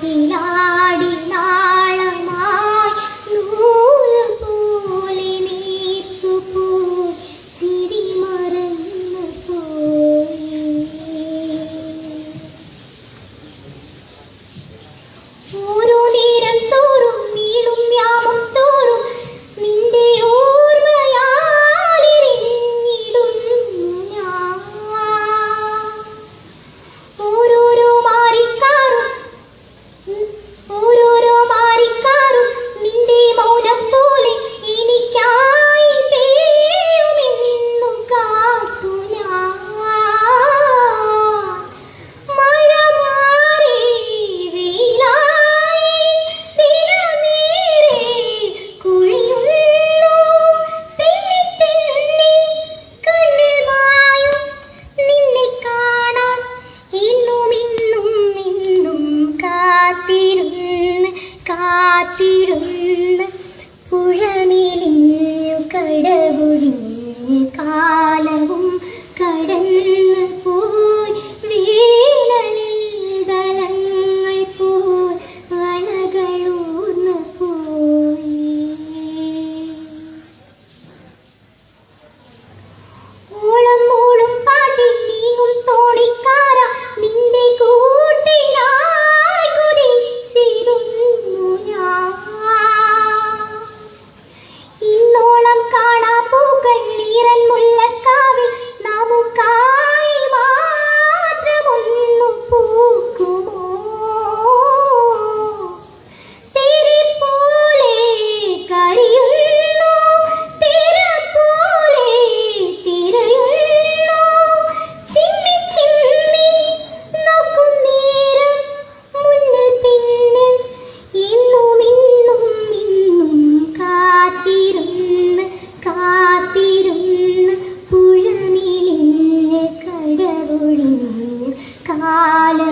കാറ്റിലാടി നാളമായി നൂല് പോലെ നീർത്തുപോയി ചിരി മറന്നു പോയി. ഓരോ നേരം തോറും നീളും യാമം തോറും നിന്റെ ഓർമ്മയാലിരിഞ്ഞിടുന്നു ഞാൻ. ഓരോരോ മാറിക്കാറും നിന്റെ മൗനം പോലെ എനിക്കായി പെയ്യുമെന്നു കാത്തു ഞാൻ. മഴ മാറി വെയിലായി ദിനമേറെ കുഴിയുന്നു തെന്നി തെന്നി കണ്ണിൽ മായും നിന്നെ കാണാൻ ഇന്നും ഇന്നും ഇന്നും കാത്തിരുന്ന് പുഴമെലിഞ്ഞു കടവൊഴിഞ്ഞ് കാലവും കടന്നു പോയി. വേനലിൽ ദലങ്ങൾ പോയി വളകളൂർന്നു പോയി. ഓളം മൂളും പാട്ടിൽ നീങ്ങും തോണിക്കാര നിന്റെ കൂട്ടിനായി കുതിച്ചിരുന്നു ഞാൻ. ഇന്നോളം കാണാ പൂക്കൾ ഈറൻ മുല്ലക്കാവിൽ നമുക്കായി മാത്രമൊന്നു പൂക്കുമോ? തിരി പോലെ കരിയുന്നു തിര പോലെ തിരയുന്നു ചിമ്മി ചിമ്മി നോക്കും നേരം മുന്നിൽ പിന്നിൽ ഇന്നും ഇന്നും ഇന്നും കാത്തിരുന്ന് പുഴമെലിഞ്ഞ് കടവൊഴിഞ്ഞ് കാലം